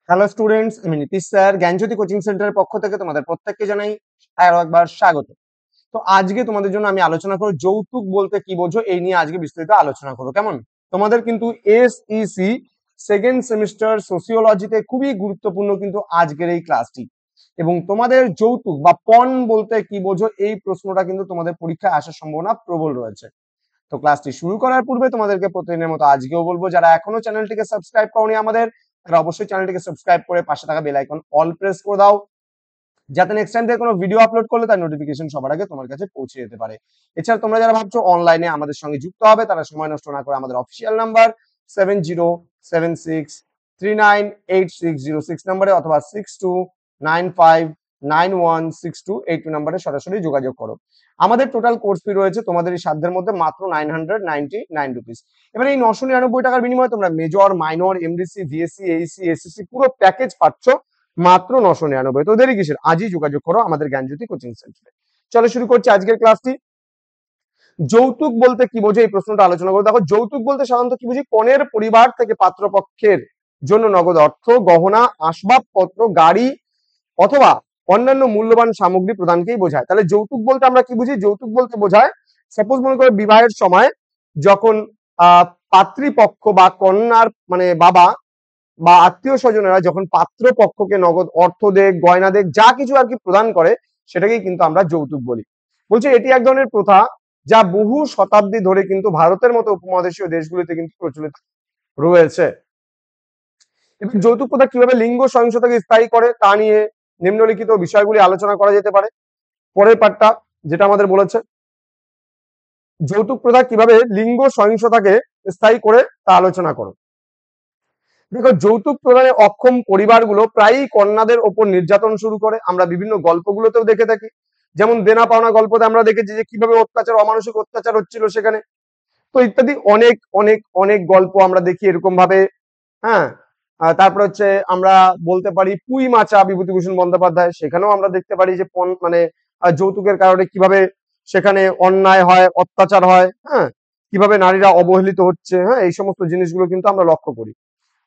Hello students, আমি Nitish sir জ্ঞানজ্যোতি coaching সেন্টারের পক্ষ থেকে তোমাদের প্রত্যেককে জানাই আরো একবার স্বাগত। তো আজকে তোমাদের জন্য আমি আলোচনা করব যৌতুক বলতে কি বোঝো, এই নিয়ে আজকে বিস্তারিত আলোচনা করবো। কেমন? তোমাদের কিন্তু এসইসি সেকেন্ড সেমিস্টার সোসিওলজিতে খুবই গুরুত্বপূর্ণ কিন্তু আজকের এই ক্লাসটি। এবং তোমাদের যৌতুক বা পণ বলতে কি বোঝো, এই প্রশ্নটা কিন্তু তোমাদের পরীক্ষায় আসার সম্ভাবনা প্রবল রয়েছে। তো ক্লাসটি শুরু করার পূর্বে তোমাদেরকে প্রতিদিনের মতো আজকেও বলবো, যারা এখনো চ্যানেলটিকে সাবস্ক্রাইব করোনি আমাদের, তারা অবশ্যই চ্যানেলটিকে সাবস্ক্রাইব করে পাশে থাকা বেল আইকন অল প্রেস করে দাও, যাতে নেক্সট টাইম থেকে কোনো ভিডিও আপলোড করলে তার নোটিফিকেশন সবার আগে তোমার কাছে পৌঁছে যেতে পারে। এছাড়া তোমরা যারা ভাবছো অনলাইনে আমাদের সঙ্গে যুক্ত হবে, তারা সময় নষ্ট না করে আমাদের অফিসিয়াল নাম্বার 7076398606 নাম্বারে অথবা 6295916282 নাম্বারে সরাসরি যোগাযোগ করো। আমাদের টোটাল কোর্স ফি রয়েছে তোমাদের এই সাধ্যের মধ্যে মাত্র 999 রুপিস। এবার এই 999 টাকার বিনিময়ে তোমরা major, minor, MDC, VSC, Aisi, SSC পুরো প্যাকেজ পাচ্ছ মাত্র 999। তো দেরি কিসের? আজই যোগাযোগ করো আমাদের জ্ঞানজ্যোতি কোচিং সেন্টারে। চলো শুরু করছি আজকের ক্লাসটি। যৌতুক বলতে কি বোঝে, এই প্রশ্নটা আলোচনা করবো। দেখো, যৌতুক বলতে সাধারণত কি বুঝি? কনের পরিবার থেকে পাত্রপক্ষের জন্য নগদ অর্থ, গহনা, আসবাবপত্র, গাড়ি অথবা অন্যান্য মূল্যবান সামগ্রী প্রদানকেই বোঝায়। তাহলে যৌতুক বলতে আমরা কি বুঝি? যৌতুক বলতে বোঝায়, সাপোজ মনে করো বিবাহের সময় যখন পাত্রীপক্ষ বা কন্যার মানে বাবা বা আত্মীয় স্বজনেরা যখন পাত্র পক্ষকে নগদ অর্থ দেখ, গয়না দেখ, যা কিছু আর কি প্রদান করে, সেটাকেই কিন্তু আমরা যৌতুক বলি। বলছে এটি এক ধরনের প্রথা যা বহু শতাব্দী ধরে কিন্তু ভারতের মতো উপমহাদেশীয় দেশগুলিতে কিন্তু প্রচলিত রয়েছে। এবং যৌতুক প্রথা কিভাবে লিঙ্গ সহিংসতাকে স্থায়ী করে তা নিয়ে নিম্নলিখিত বিষয়গুলি আলোচনা করা যেতে পারে। পরের পার্টটা যেটা আমাদের বলেছে, যৌতুক প্রথা কিভাবে লিঙ্গ সহিংসতাকে স্থায়ী করে তা আলোচনা করো। দেখো, যৌতুক প্রদানে অক্ষম পরিবারগুলো প্রায়ই কন্যাদের ওপর নির্যাতন শুরু করে। আমরা বিভিন্ন গল্পগুলোতেও দেখে থাকি, যেমন দেনা পাওনা গল্পতে আমরা দেখেছি যে কিভাবে অত্যাচার, অমানসিক অত্যাচার হচ্ছিল সেখানে। তো ইত্যাদি অনেক অনেক অনেক গল্প আমরা দেখি এরকম ভাবে। হ্যাঁ, তারপর হচ্ছে আমরা বলতে পারি পুই মাচা বিভূতিভূষণ বন্দ্যোপাধ্যায়, সেখানেও আমরা দেখতে পারি যে মানে যৌতুকের কারণে কিভাবে সেখানে অন্যায় হয়, অত্যাচার হয়, হ্যাঁ, কিভাবে নারীরা অবহেলিত হচ্ছে। হ্যাঁ, এই সমস্ত জিনিসগুলো কিন্তু আমরা লক্ষ্য করি।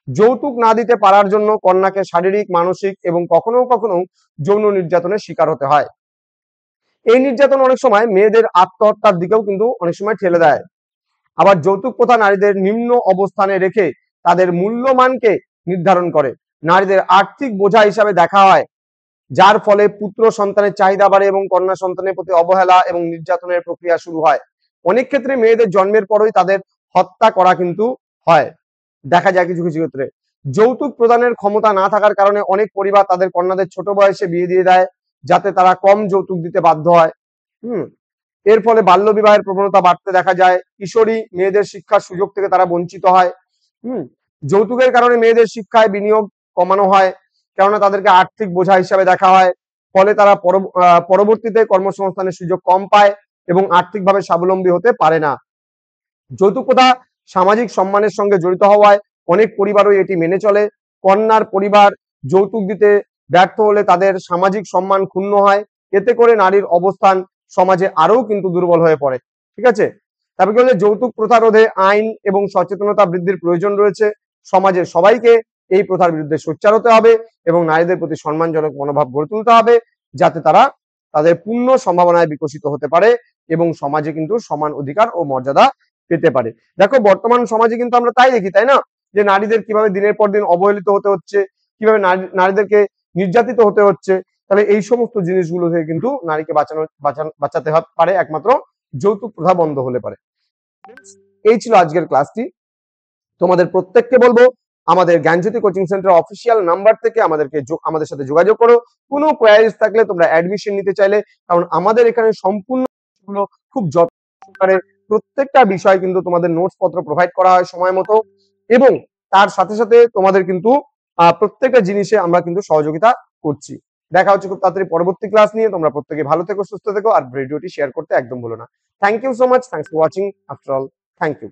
যৌতুক না দিতে পারার জন্য কন্যাকে শারীরিক, মানসিক এবং কখনো কখনো যৌন নির্যাতনের শিকার হতে হয়। এই নির্যাতন অনেক সময় মেয়েদের আত্মহত্যার দিকেও কিন্তু অনেক সময় ঠেলে দেয়। আবার যৌতুক প্রথা নারীদের নিম্ন অবস্থানে রেখে তাদের মূল্যমানকে নির্ধারণ করে। নারীদের আর্থিক বোঝা হিসাবে দেখা হয়, যার ফলে পুত্র সন্তানের চাহিদা বাড়ে এবং কন্যা সন্তানের প্রতি অবহেলা এবং নির্যাতনের প্রক্রিয়া শুরু হয়। অনেক ক্ষেত্রে মেয়েদের জন্মের পরই তাদের হত্যা করা কিন্তু হয়, দেখা যায় কিছু কিছু ক্ষেত্রে। যৌতুক প্রদানের ক্ষমতা না থাকার কারণে অনেক পরিবার তাদের কন্যাদের ছোট বয়সে বিয়ে দিয়ে দেয়, যাতে তারা কম যৌতুক দিতে বাধ্য হয়। এর ফলে বাল্য বিবাহের প্রবণতা বাড়তে দেখা যায়। কিশোরী মেয়েদের শিক্ষার সুযোগ থেকে তারা বঞ্চিত হয়। যৌতুকের কারণে মেয়েদের শিক্ষায় বিনিয়োগ কমানো হয়, কেননা তাদেরকে আর্থিক বোঝা হিসাবে দেখা হয়। ফলে তারা পরবর্তীতে কর্মসংস্থানের সুযোগ কম পায় এবং আর্থিকভাবে স্বাবলম্বী হতে পারে না। যৌতুক প্রথা সামাজিক সম্মানের সঙ্গে জড়িত হওয়ায় অনেক পরিবারই এটি মেনে চলে। কন্যার পরিবার যৌতুক দিতে ব্যর্থ হলে তাদের সামাজিক সম্মান ক্ষুণ্ণ হয়। এতে করে নারীর অবস্থান সমাজে আরো কিন্তু দুর্বল হয়ে পড়ে। ঠিক আছে, তারপরে কি হলো, যৌতুক প্রথা রোধে আইন এবং সচেতনতা বৃদ্ধির প্রয়োজন রয়েছে। সমাজের সবাইকে এই প্রথার বিরুদ্ধে সোচ্চার হতে হবে এবং নারীদের প্রতি সম্মানজনক মনোভাব গড়ে তুলতে হবে, যাতে তারা তাদের পূর্ণ সম্ভাবনায় বিকশিত হতে পারে এবং সমাজে কিন্তু সমান অধিকার ও মর্যাদা পেতে পারে। দেখো, বর্তমান সমাজে কিন্তু আমরা তাই দেখি, তাই না, যে নারীদের কিভাবে দিনের পর দিন অবহেলিত হতে হচ্ছে, কিভাবে নারীদেরকে নির্যাতিত হতে হচ্ছে। তাহলে এই সমস্ত জিনিসগুলো থেকে কিন্তু নারীকে বাঁচাতে পারে একমাত্র যৌতুক প্রথা বন্ধ হলে পারে। এই ছিল আজকের ক্লাসটি। তোমাদের প্রত্যেককে বলবো, আমাদের জ্ঞানজ্যোতি কোচিং সেন্টার অফিসিয়াল নাম্বার থেকে আমাদের সাথে যোগাযোগ করো। কোনো কোয়ারিজ থাকলে তোমরা অ্যাডমিশন নিতে চাইলে, কারণ আমাদের এখানে সম্পূর্ণ খুব যত্ন সহকারে প্রত্যেকটা বিষয় কিন্তু তোমাদের নোটস পত্র প্রোভাইড করা হয় সময় মতো, এবং তার সাথে সাথে তোমাদের কিন্তু প্রত্যেকটা জিনিসে আমরা কিন্তু সহযোগিতা করছি। দেখা হচ্ছে খুব তাড়াতাড়ি পরবর্তী ক্লাস নিয়ে। তোমরা প্রত্যেকে ভালো থেকো, সুস্থ থেকো, আর ভিডিওটি শেয়ার করতে একদম ভুলো না। Thank you so much, thanks for watching after all, thank you.